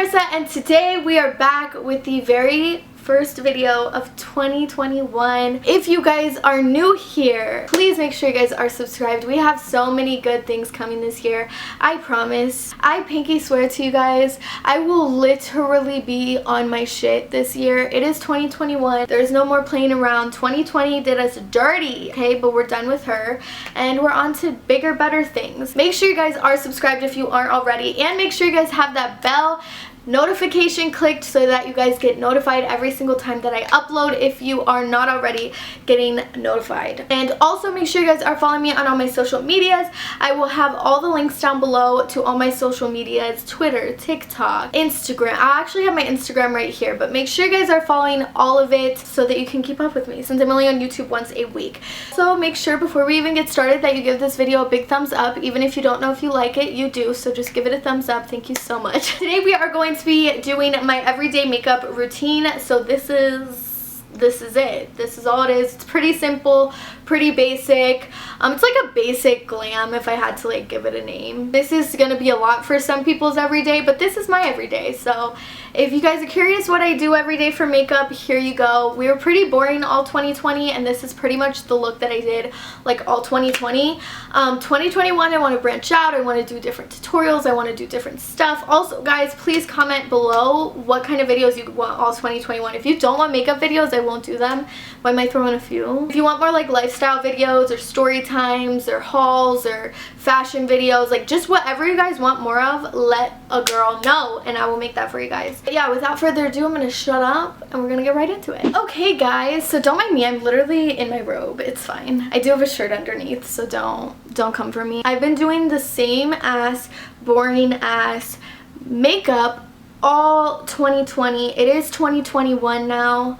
Marissa, and today we are back with the very first video of 2021. If you guys are new here, please make sure you guys are subscribed. We have so many good things coming this year. I promise. I pinky swear to you guys, I will literally be on my shit this year. It is 2021. There's no more playing around. 2020 did us dirty, okay? But we're done with her and we're on to bigger, better things. Make sure you guys are subscribed if you aren't already, and make sure you guys have that bell notification clicked so that you guys get notified every single time that I upload if you are not already getting notified. And also make sure you guys are following me on all my social medias. I will have all the links down below to all my social medias: Twitter, TikTok, Instagram. I actually have my Instagram right here, but make sure you guys are following all of it so that you can keep up with me, since I'm only on YouTube once a week. So make sure before we even get started that you give this video a big thumbs up. Even if you don't know if you like it, you do, so just give it a thumbs up. Thank you so much. Today we are going to be doing my everyday makeup routine. So this is it. This is all it is. It's pretty simple, pretty basic. It's like a basic glam if I had to like give it a name. This is gonna be a lot for some people's everyday, but this is my everyday. So if you guys are curious what I do every day for makeup, here you go. We were pretty boring all 2020, and this is pretty much the look that I did like all 2020. 2021 I want to branch out. I want to do different tutorials. I want to do different stuff. Also guys, please comment below what kind of videos you want all 2021. If you don't want makeup videos, I won't do them, but I might throw in a few. If you want more like lifestyle videos or story times or hauls or fashion videos, like just whatever you guys want more of, let a girl know and I will make that for you guys. But yeah, without further ado, I'm gonna shut up and we're gonna get right into it. Okay guys, so don't mind me, I'm literally in my robe. It's fine. I do have a shirt underneath, so don't come for me. I've been doing the same ass boring ass makeup all 2020. It is 2021 now,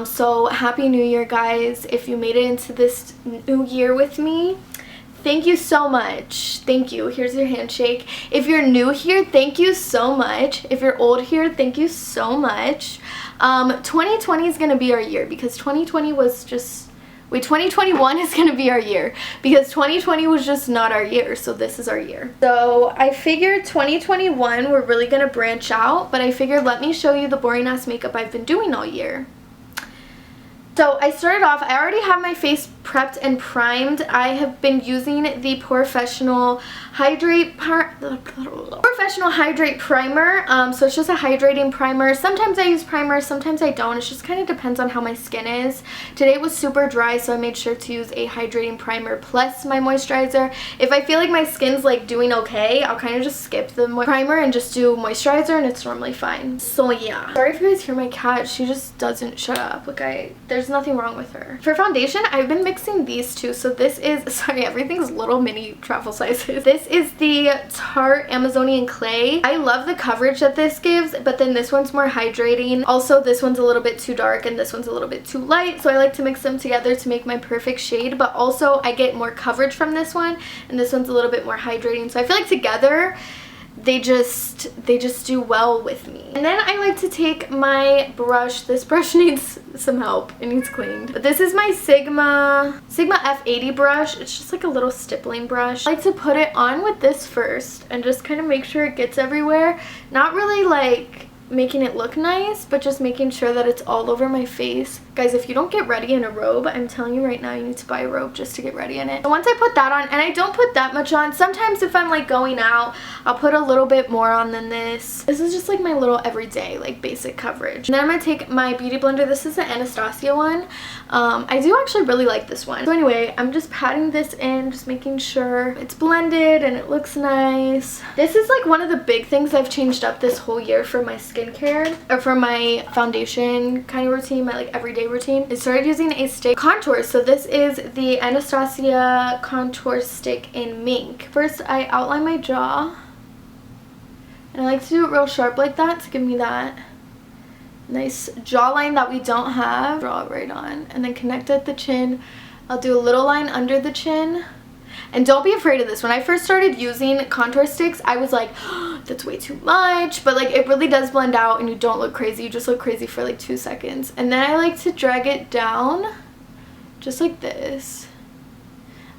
so happy new year guys. If you made it into this new year with me, thank you so much. Thank you. Here's your handshake. If you're new here, thank you so much. If you're old here, thank you so much. 2020 is gonna be our year because 2020 was just 2021 is gonna be our year because 2020 was just not our year, so this is our year. So I figured 2021 we're really gonna branch out, but I figured let me show you the boring ass makeup I've been doing all year. So I started off, I already have my face prepped and primed. I have been using the Professional Hydrate Primer. So it's just a hydrating primer. Sometimes I use primer, sometimes I don't. It just kind of depends on how my skin is. Today was super dry, so I made sure to use a hydrating primer plus my moisturizer. If I feel like my skin's like doing okay, I'll kind of just skip the primer and just do moisturizer, and it's normally fine. So yeah. Sorry if you guys hear my cat. She just doesn't shut up. Like there's nothing wrong with her. For foundation, I've been mixing these two. So this is, sorry, everything's little mini travel sizes. This is the Tarte Amazonian Clay. I love the coverage that this gives, but then this one's more hydrating. Also, this one's a little bit too dark and this one's a little bit too light, so I like to mix them together to make my perfect shade. But also I get more coverage from this one, and this one's a little bit more hydrating, so I feel like together they just do well with me. And then I like to take my brush. This brush needs some help. It needs cleaned. But this is my Sigma F80 brush. It's just like a little stippling brush. I like to put it on with this first and just kind of make sure it gets everywhere. Not really like making it look nice, but just making sure that it's all over my face. Guys, if you don't get ready in a robe, I'm telling you right now, you need to buy a robe just to get ready in it. So once I put that on, and I don't put that much on, sometimes if I'm like going out, I'll put a little bit more on than this. This is just like my little everyday like basic coverage. And then I'm gonna take my beauty blender. This is the Anastasia one. I do actually really like this one. So anyway, I'm just patting this in, just making sure it's blended and it looks nice. This is like one of the big things I've changed up this whole year for my skincare, or for my foundation kind of routine, my like everyday routine. I started using a stick contour. So this is the Anastasia contour stick in Mink. First I outline my jaw, and I like to do it real sharp like that to give me that nice jawline that we don't have. Draw it right on, and then connect at the chin. I'll do a little line under the chin. And don't be afraid of this. When I first started using contour sticks, I was like, oh, that's way too much. But like it really does blend out and you don't look crazy. You just look crazy for like 2 seconds. And then I like to drag it down just like this.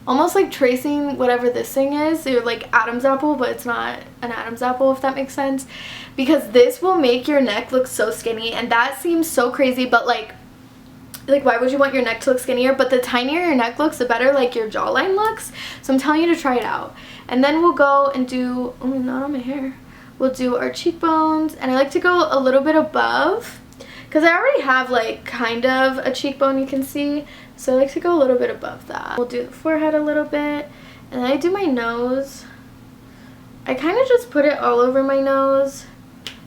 almost like tracing whatever this thing is. They're like Adam's apple, but it's not an Adam's apple, if that makes sense. because this will make your neck look so skinny, and that seems so crazy, but like why would you want your neck to look skinnier? But the tinier your neck looks, the better like your jawline looks. So I'm telling you to try it out. And then we'll go and do, oh, not on my hair. We'll do our cheekbones, and I like to go a little bit above because I already have like kind of a cheekbone, you can see. So I like to go a little bit above that. We'll do the forehead a little bit, and then I do my nose. I kind of just put it all over my nose.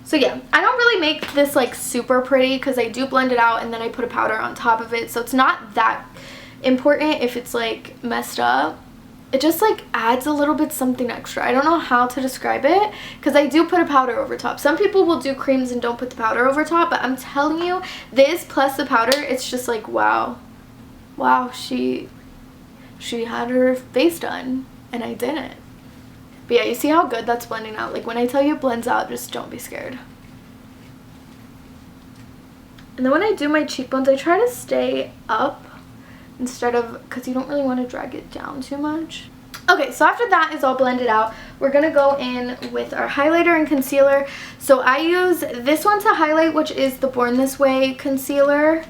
So yeah, I don't really make this like super pretty because I do blend it out and then I put a powder on top of it. So it's not that important if it's like messed up. It just like adds a little bit something extra. I don't know how to describe it because I do put a powder over top. Some people will do creams and don't put the powder over top, but I'm telling you, this plus the powder, it's just like wow. Wow, she had her face done and I didn't. But yeah, you see how good that's blending out? Like when I tell you it blends out, just don't be scared. And then when I do my cheekbones, I try to stay up instead of, because you don't really want to drag it down too much. Okay, so after that is all blended out, we're going to go in with our highlighter and concealer. So I use this one to highlight, which is the Born This Way concealer.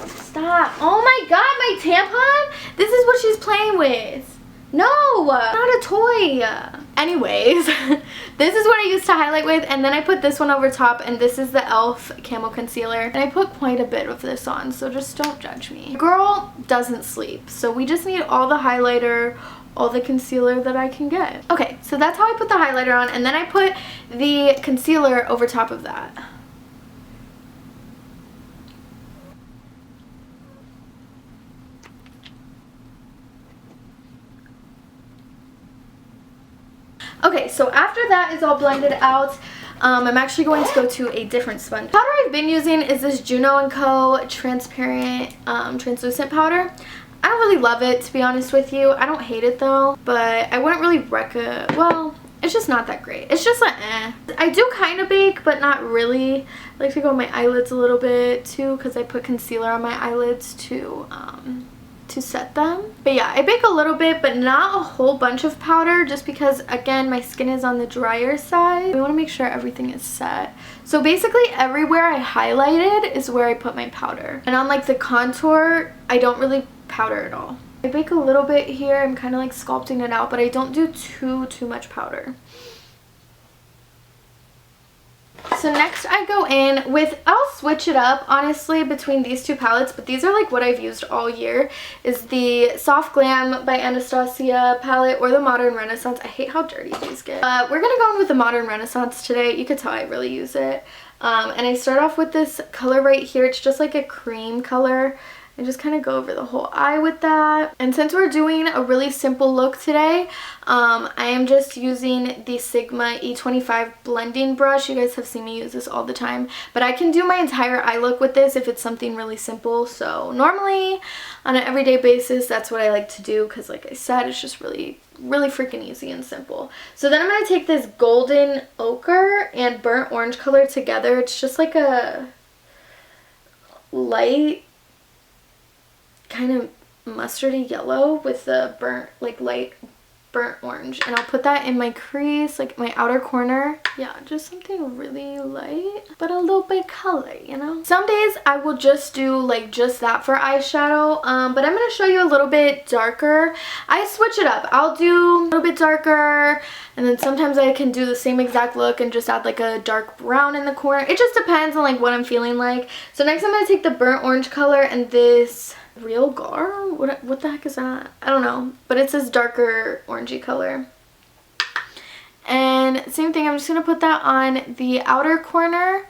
Stop. Oh my god, my tampon? This is what she's playing with. No, not a toy. Anyways, this is what I used to highlight with, and then I put this one over top, and this is the e.l.f. Camo Concealer. And I put quite a bit of this on, so just don't judge me. Girl doesn't sleep, so we just need all the highlighter, all the concealer that I can get. Okay, so that's how I put the highlighter on, and then I put the concealer over top of that. Okay, so after that is all blended out, I'm actually going to go to a different sponge. The powder I've been using is this Juno & Co. transparent translucent powder. I don't really love it, to be honest with you. I don't hate it though, but I wouldn't really recommend. Well, it's just not that great. It's just like eh. I do kind of bake, but not really. I like to go on my eyelids a little bit too, because I put concealer on my eyelids to set them. But yeah, I bake a little bit, but not a whole bunch of powder, just because again my skin is on the drier side. We want to make sure everything is set. So basically everywhere I highlighted is where I put my powder, and on like the contour I don't really powder at all. I bake a little bit here. I'm kind of like sculpting it out, but I don't do too much powder. So next I go in with, I'll switch it up honestly between these two palettes, but these are like what I've used all year, is the Soft Glam by Anastasia palette or the Modern Renaissance. I hate how dirty these get. We're gonna go in with the Modern Renaissance today. You could tell I really use it. And I start off with this color right here. It's just like a cream color. I just kind of go over the whole eye with that. And since we're doing a really simple look today, I am just using the Sigma E25 blending brush. You guys have seen me use this all the time, but I can do my entire eye look with this if it's something really simple. So normally on an everyday basis, that's what I like to do, because like I said, it's just really freaking easy and simple. So then I'm going to take this golden ochre and burnt orange color together. It's just like a light kind of mustardy yellow with the burnt, like light burnt orange, and I'll put that in my crease, like my outer corner. Yeah, just something really light but a little bit color, you know. Some days I will just do like just that for eyeshadow, but I'm going to show you a little bit darker. I switch it up. I'll do a little bit darker, and then sometimes I can do the same exact look and just add like a dark brown in the corner. It just depends on like what I'm feeling like. So next I'm going to take the burnt orange color and this Real Gar? What the heck is that? I don't know, but it's this darker orangey color. And same thing, I'm just going to put that on the outer corner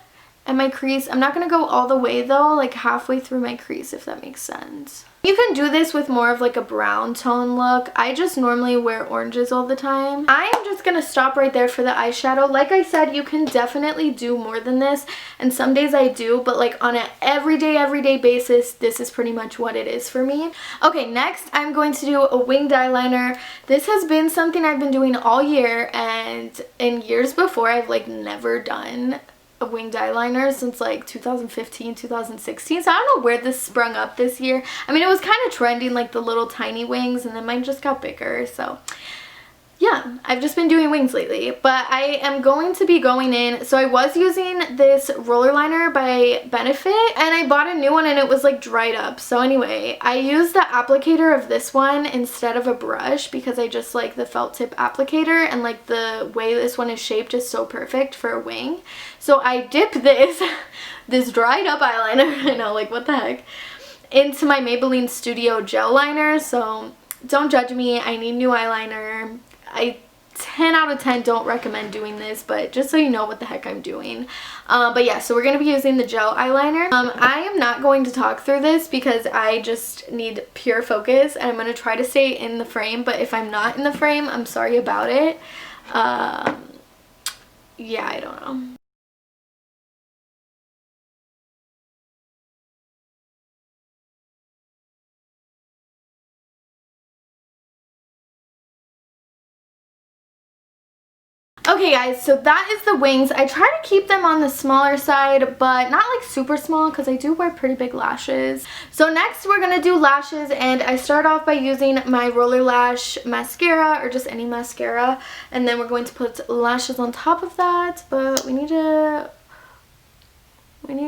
and my crease. I'm not going to go all the way though, like halfway through my crease, if that makes sense. You can do this with more of like a brown tone look. I just normally wear oranges all the time. I am just going to stop right there for the eyeshadow. Like I said, you can definitely do more than this, and some days I do, but like on an everyday basis, this is pretty much what it is for me. Okay, next I'm going to do a winged eyeliner. This has been something I've been doing all year, and in years before I've like never done a winged eyeliner since like 2015, 2016. So I don't know where this sprung up this year. I mean, it was kind of trending, like the little tiny wings, and then mine just got bigger. So yeah, I've just been doing wings lately, but I am going to be going in. So I was using this roller liner by Benefit, and I bought a new one and it was like dried up. So anyway, I used the applicator of this one instead of a brush because I just like the felt tip applicator, and like the way this one is shaped is so perfect for a wing. So I dipped this dried up eyeliner, I know, like what the heck, into my Maybelline Studio gel liner. So don't judge me, I need new eyeliner. I 10 out of 10 don't recommend doing this, but just so you know what the heck I'm doing. But yeah, so we're going to be using the gel eyeliner. I am not going to talk through this because I just need pure focus, and I'm going to try to stay in the frame, but if I'm not in the frame, I'm sorry about it. Yeah, I don't know. Okay guys, so that is the wings. I try to keep them on the smaller side, but not like super small because I do wear pretty big lashes. So next we're going to do lashes, and I start off by using my Roller Lash mascara, or just any mascara, and then we're going to put lashes on top of that, but we need to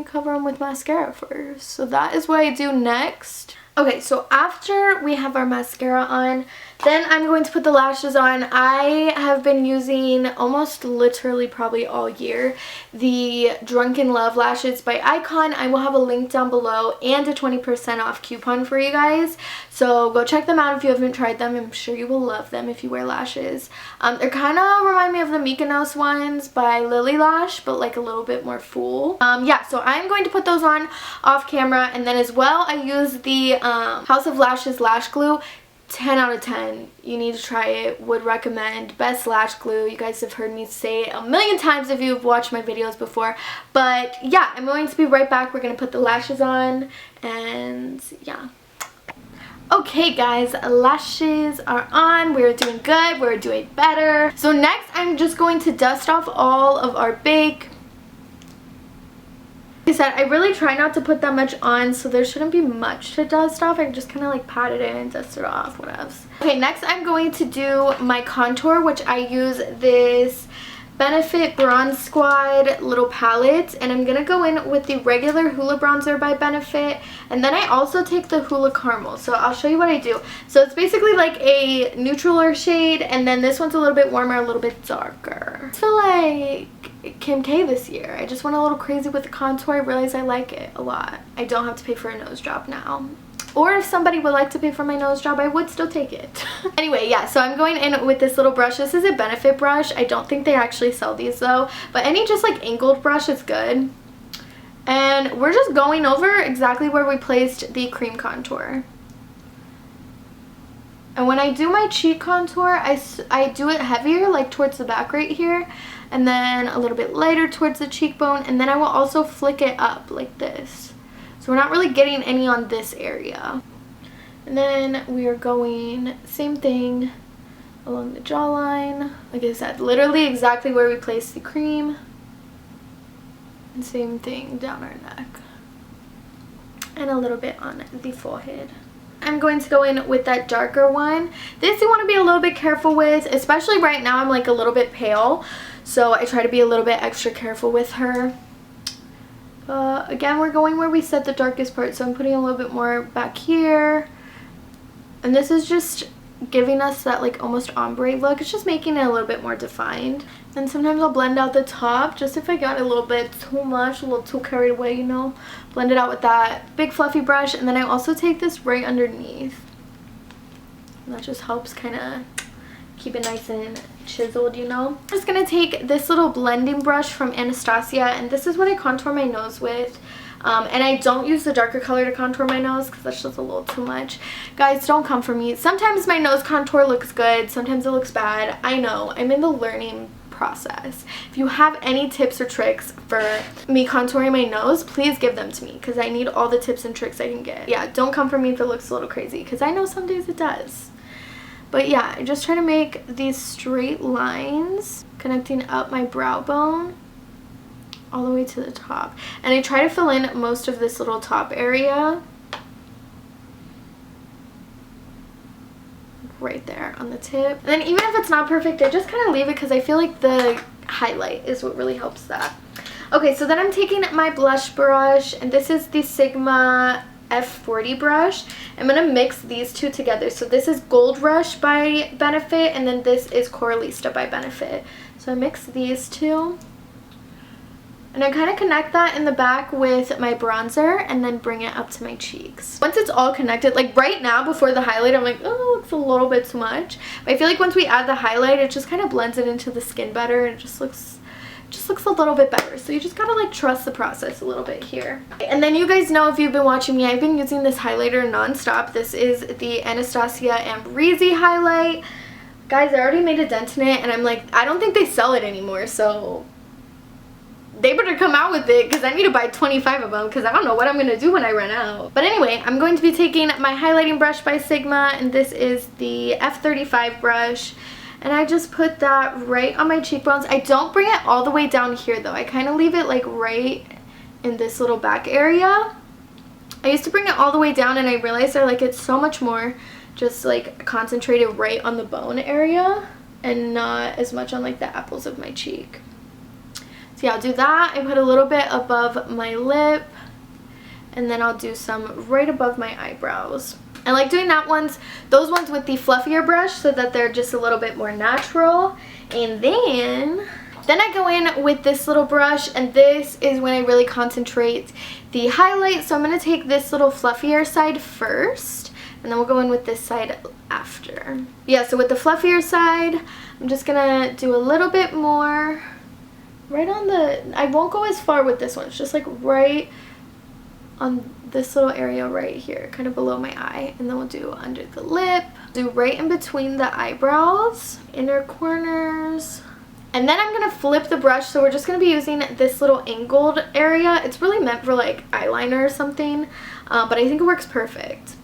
cover them with mascara first. So that is what I do next. Okay, so after we have our mascara on, then I'm going to put the lashes on. I have been using almost literally probably all year the Drunken Love lashes by Icon. I will have a link down below and a 20% off coupon for you guys. So go check them out if you haven't tried them. I'm sure you will love them if you wear lashes. They kind of remind me of the Mykonos ones by Lily Lash, but like a little bit more full. Yeah, so I'm going to put those on off camera, and then as well I use the House of Lashes lash glue. 10 out of 10. You need to try it. Would recommend. Best lash glue. You guys have heard me say it a million times if you've watched my videos before. But yeah, I'm going to be right back. We're going to put the lashes on, and yeah. Okay guys, lashes are on. We're doing good. We're doing better. So next I'm just going to dust off all of our bake. Like I said, I really try not to put that much on, so there shouldn't be much to dust off. I just kind of like pat it in and dust it off, whatever. Okay, next I'm going to do my contour, which I use this Benefit Bronze Squad little palette, and I'm going to go in with the regular Hoola bronzer by Benefit, and then I also take the Hoola Caramel. So I'll show you what I do. So it's basically like a neutraler shade, and then this one's a little bit warmer, a little bit darker. I feel like Kim K this year. I just went a little crazy with the contour. I realized I like it a lot. I don't have to pay for a nose job now. Or if somebody would like to pay for my nose job, I would still take it. Anyway, yeah, so I'm going in with this little brush. This is a Benefit brush. I don't think they actually sell these though, but any just like angled brush is good. And we're just going over exactly where we placed the cream contour. And when I do my cheek contour, I do it heavier, like towards the back right here, and then a little bit lighter towards the cheekbone, and then I will also flick it up like this. So we're not really getting any on this area. And then we are going same thing along the jawline. Like I said, literally exactly where we placed the cream. And same thing down our neck. And a little bit on the forehead. I'm going to go in with that darker one. This you want to be a little bit careful with, especially right now I'm like a little bit pale. So I try to be a little bit extra careful with her. Again, we're going where we set the darkest part, so I'm putting a little bit more back here. And this is just giving us that like almost ombre look. It's just making it a little bit more defined. And sometimes I'll blend out the top, just if I got a little bit too much, a little too carried away, you know. Blend it out with that big fluffy brush, and then I also take this right underneath. And that just helps kind of keep it nice and chiseled, you know. I'm just gonna take this little blending brush from Anastasia, and this is what I contour my nose with. And I don't use the darker color to contour my nose because that's just a little too much. Guys, don't come for me. Sometimes my nose contour looks good, sometimes it looks bad. I know, I'm in the learning process. If you have any tips or tricks for me contouring my nose, please give them to me because I need all the tips and tricks I can get. Yeah, don't come for me if it looks a little crazy because I know some days it does. But yeah, I just try to make these straight lines connecting up my brow bone all the way to the top. And I try to fill in most of this little top area. Like right there on the tip. And then even if it's not perfect, I just kind of leave it because I feel like the highlight is what really helps that. Okay, so then I'm taking my blush brush, and this is the Sigma F80 brush. I'm going to mix these two together. So this is Gold Rush by Benefit, and then this is Coralista by Benefit. So I mix these two. And I kind of connect that in the back with my bronzer and then bring it up to my cheeks. Once it's all connected, like right now before the highlight, I'm like, oh, it looks a little bit too much. But I feel like once we add the highlight, it just kind of blends it into the skin better, and it just looks a little bit better. So you just gotta like trust the process a little bit here. And then you guys know, if you've been watching me, I've been using this highlighter non-stop. This is the Anastasia Amrezy Highlight. Guys, I already made a dent in it, and I'm like, I don't think they sell it anymore, so they better come out with it because I need to buy 25 of them because I don't know what I'm going to do when I run out. But anyway, I'm going to be taking my highlighting brush by Sigma, and this is the F35 brush. And I just put that right on my cheekbones. I don't bring it all the way down here though. I kind of leave it like right in this little back area. I used to bring it all the way down, and I realized I like it so much more just like concentrated right on the bone area and not as much on like the apples of my cheek. So yeah, I'll do that. I put a little bit above my lip, and then I'll do some right above my eyebrows. I like doing those ones with the fluffier brush so that they're just a little bit more natural. And then I go in with this little brush, and this is when I really concentrate the highlight. So I'm going to take this little fluffier side first, and then we'll go in with this side after. Yeah, so with the fluffier side, I'm just going to do a little bit more right on the, I won't go as far with this one. It's just like right on this little area right here, kind of below my eye. And then we'll do under the lip, do right in between the eyebrows, inner corners. And then I'm going to flip the brush, so we're just going to be using this little angled area. It's really meant for like eyeliner or something, but I think it works perfect.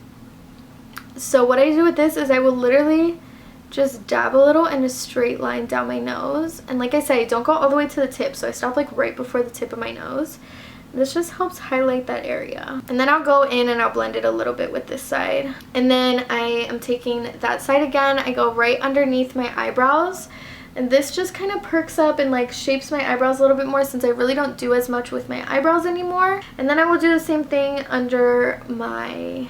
So what I do with this is I will literally just dab a little in a straight line down my nose. And like I said, I don't go all the way to the tip, so I stop like right before the tip of my nose. This just helps highlight that area. And then I'll go in and I'll blend it a little bit with this side. And then I am taking that side again. I go right underneath my eyebrows. And this just kind of perks up and like shapes my eyebrows a little bit more, since I really don't do as much with my eyebrows anymore. And then I will do the same thing under my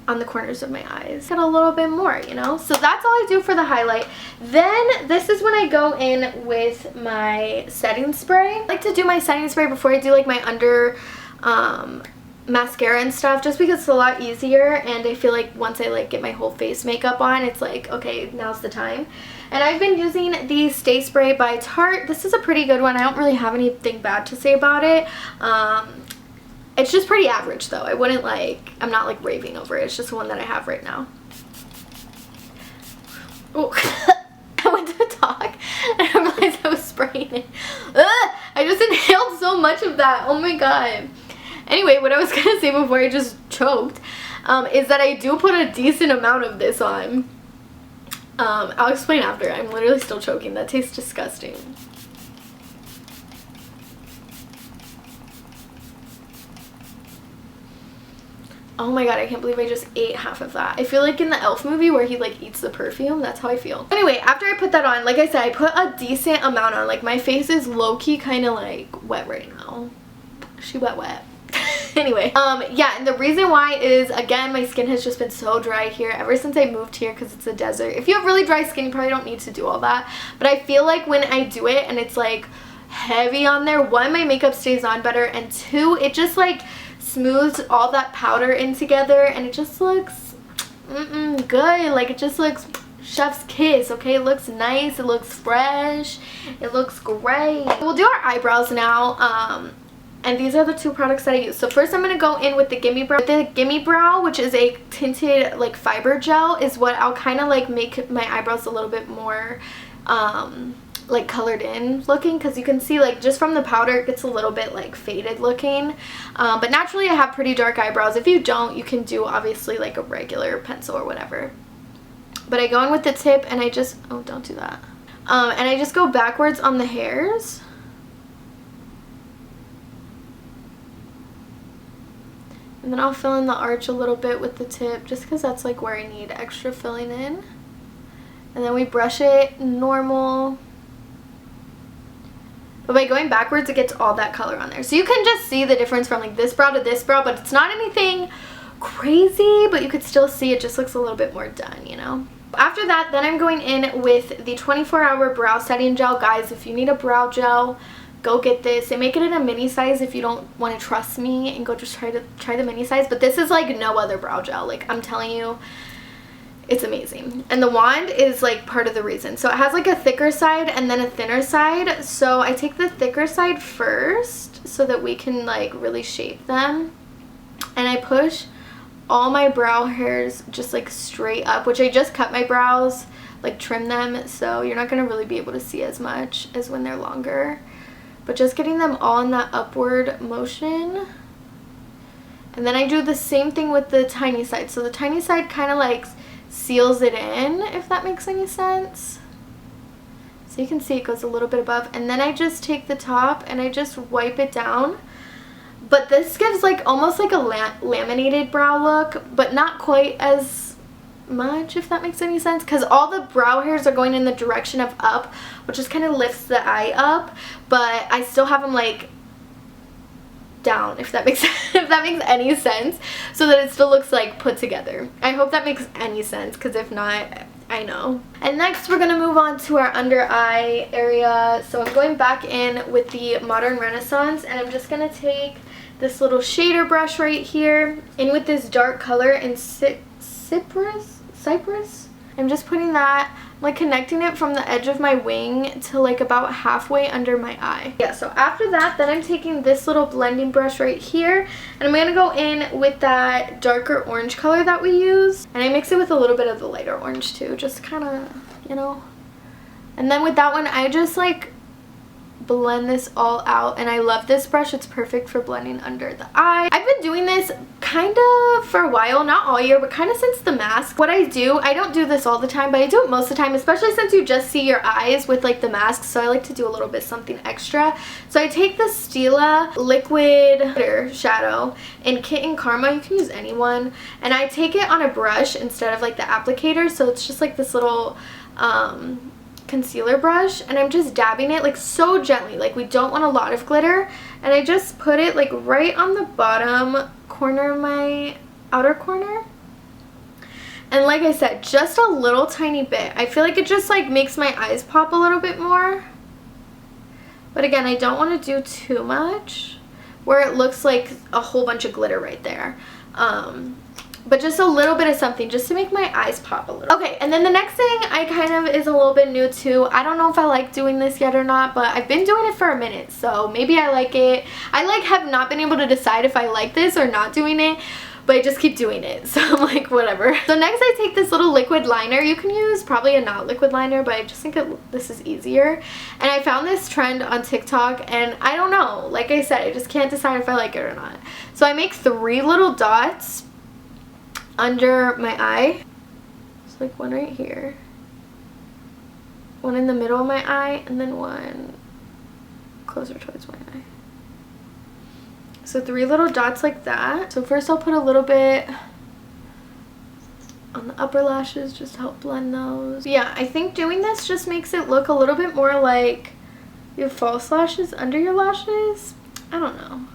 on the corners of my eyes. Get a little bit more, you know? So that's all I do for the highlight. Then this is when I go in with my setting spray. I like to do my setting spray before I do like my under mascara and stuff, just because it's a lot easier, and I feel like once I like get my whole face makeup on, it's like, okay, now's the time. And I've been using the Stay Spray by Tarte. This is a pretty good one. I don't really have anything bad to say about it. It's just pretty average though. I'm not like raving over it. It's just the one that I have right now. Oh, I went to talk and I realized I was spraying it. Ugh, I just inhaled so much of that. Oh my god. Anyway, what I was gonna say before I just choked is that I do put a decent amount of this on. I'll explain after. I'm literally still choking. That tastes disgusting. Oh my god, I can't believe I just ate half of that. I feel like in the Elf movie where he like eats the perfume. That's how I feel. Anyway, after I put that on, like I said, I put a decent amount on. Like my face is low-key kind of like wet right now. She wet. Anyway, yeah, and the reason why is, again, my skin has just been so dry here ever since I moved here because it's a desert. If you have really dry skin, you probably don't need to do all that. But I feel like when I do it and it's like heavy on there, one, my makeup stays on better, and two, it just like smooths all that powder in together, and it just looks good. Like it just looks chef's kiss. Okay, it looks nice, it looks fresh, it looks great. We'll do our eyebrows now. And these are the two products that I use. So first I'm going to go in with the Gimme Brow. The Gimme Brow, which is a tinted like fiber gel, is what I'll kind of like make my eyebrows a little bit more like colored in looking, because you can see like just from the powder it gets a little bit like faded looking. But naturally I have pretty dark eyebrows. If you don't, you can do obviously like a regular pencil or whatever. But I go in with the tip and I just, oh, don't do that. And I just go backwards on the hairs. And then I'll fill in the arch a little bit with the tip just because that's like where I need extra filling in. And then we brush it normal. But by going backwards, it gets all that color on there. So you can just see the difference from like this brow to this brow, but it's not anything crazy, but you could still see it just looks a little bit more done, you know? After that, then I'm going in with the 24-hour brow setting gel. Guys, if you need a brow gel, go get this. They make it in a mini size if you don't want to trust me and go just try the mini size. But this is like no other brow gel. Like, I'm telling you, it's amazing. And the wand is like part of the reason. So it has like a thicker side and then a thinner side. So I take the thicker side first so that we can like really shape them. And I push all my brow hairs just like straight up, which I just cut my brows, like trim them. So you're not going to really be able to see as much as when they're longer. But just getting them all in that upward motion. And then I do the same thing with the tiny side. So the tiny side kind of like seals it in, if that makes any sense. So you can see it goes a little bit above. And then I just take the top and I just wipe it down. But this gives like almost like a laminated brow look, but not quite as much, if that makes any sense, because all the brow hairs are going in the direction of up, which just kind of lifts the eye up, but I still have them like down, if that makes any sense, so that it still looks like put together. I hope that makes any sense, because if not, I know. And next we're gonna move on to our under eye area. So I'm going back in with the Modern Renaissance, and I'm just gonna take this little shader brush right here in with this dark color in Cypress. I'm just putting that, I'm like connecting it from the edge of my wing to like about halfway under my eye. Yeah, so after that, then I'm taking this little blending brush right here, and I'm going to go in with that darker orange color that we use, and I mix it with a little bit of the lighter orange too, just kind of, you know. And then with that one, I just like blend this all out, and I love this brush. It's perfect for blending under the eye. I've been doing this kind of for a while, not all year, but kind of since the mask. What I do, I don't do this all the time, but I do it most of the time, especially since you just see your eyes with like the mask, so I like to do a little bit something extra. So I take the Stila liquid shadow in Kitten Karma, you can use any one, and I take it on a brush instead of like the applicator, so it's just like this little concealer brush, and I'm just dabbing it like so gently, like we don't want a lot of glitter, and I just put it like right on the bottom corner of my outer corner. And like I said, just a little tiny bit. I feel like it just like makes my eyes pop a little bit more, but again, I don't want to do too much where it looks like a whole bunch of glitter right there. But just a little bit of something just to make my eyes pop a little. Okay, and then the next thing I kind of is a little bit new too. I don't know if I like doing this yet or not, but I've been doing it for a minute, so maybe I like it. I like have not been able to decide if I like this or not doing it, but I just keep doing it, so I'm like, whatever. So next I take this little liquid liner. You can use probably a not liquid liner, but I just think this is easier. And I found this trend on TikTok, and I don't know. Like I said, I just can't decide if I like it or not. So I make 3 little dots under my eye. It's like one right here, one in the middle of my eye, and then one closer towards my eye. So 3 little dots like that. So first I'll put a little bit on the upper lashes just to help blend those. Yeah, I think doing this just makes it look a little bit more like you have false lashes under your lashes. I don't know.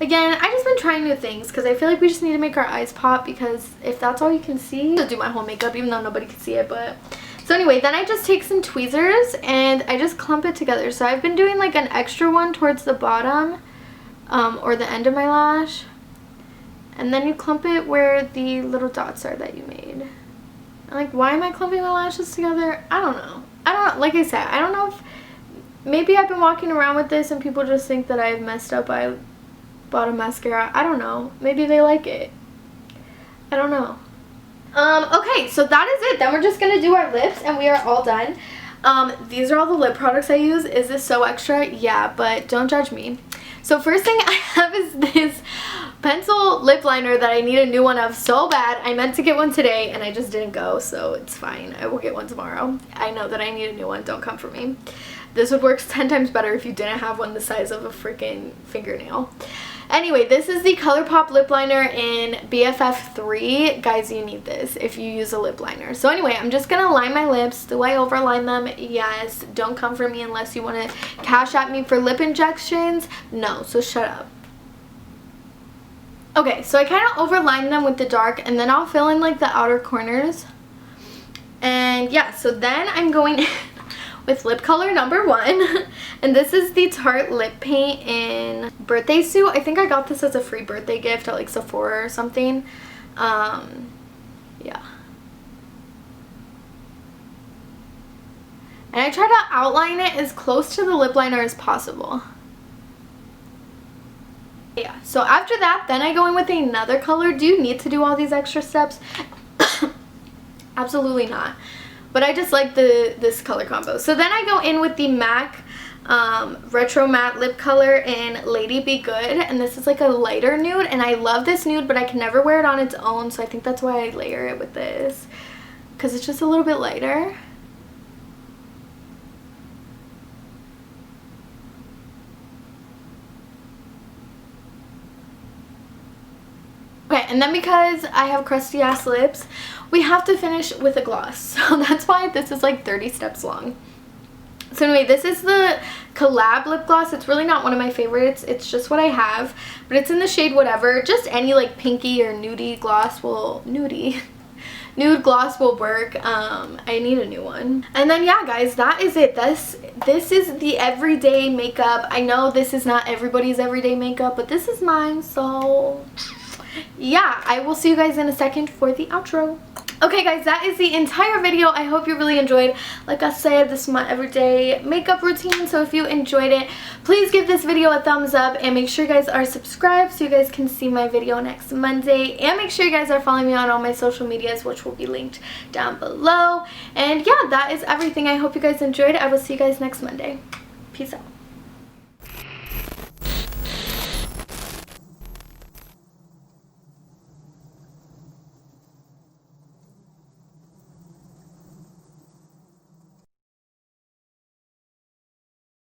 Again, I just been trying new things because I feel like we just need to make our eyes pop, because if that's all you can see, I'll do my whole makeup even though nobody can see it. But so anyway, then I just take some tweezers and I just clump it together. So I've been doing like an extra one towards the bottom or the end of my lash, and then you clump it where the little dots are that you made. And like, why am I clumping my lashes together? I don't know. Like I said, I don't know if maybe I've been walking around with this and people just think that I've messed up by bottom mascara. I don't know. Maybe they like it. I don't know. Okay, so that is it. Then we're just gonna do our lips and we are all done. These are all the lip products I use. Is this so extra? Yeah, but don't judge me. So first thing I have is this pencil lip liner that I need a new one of so bad. I meant to get one today and I just didn't go, so it's fine. I will get one tomorrow. I know that I need a new one. Don't come for me. this would work 10 times better if you didn't have one the size of a freaking fingernail. Anyway, this is the ColourPop lip liner in BFF3. Guys, you need this if you use a lip liner. So anyway, I'm just gonna line my lips. Do I overline them? Yes. Don't come for me unless you want to cash at me for lip injections. No, so shut up. Okay, so I kind of overline them with the dark, and then I'll fill in like the outer corners. And yeah, so then I'm going in with lip color number 1. And this is the Tarte lip paint in Birthday Suit. I think I got this as a free birthday gift at like Sephora or something. Yeah. And I try to outline it as close to the lip liner as possible. Yeah, so after that, then I go in with another color. Do you need to do all these extra steps? Absolutely not. But I just like this color combo. So then I go in with the MAC Retro Matte Lip Color in Lady Be Good. And this is like a lighter nude. And I love this nude, but I can never wear it on its own. So I think that's why I layer it with this, because it's just a little bit lighter. Okay, and then because I have crusty ass lips, we have to finish with a gloss. So that's why this is like 30 steps long. So anyway, this is the Collab lip gloss. It's really not one of my favorites. It's just what I have. But it's in the shade whatever. Just any like pinky or nudie gloss will... nude gloss will work. I need a new one. And then yeah, guys, that is it. This is the everyday makeup. I know this is not everybody's everyday makeup, but this is mine, so... yeah, I will see you guys in a second for the outro. Okay guys, that is the entire video. I hope you really enjoyed. Like I said, this is my everyday makeup routine, so if you enjoyed it, please give this video a thumbs up and make sure you guys are subscribed so you guys can see my video next Monday, and make sure you guys are following me on all my social medias, which will be linked down below. And yeah, that is everything. I hope you guys enjoyed. I will see you guys next Monday. Peace out.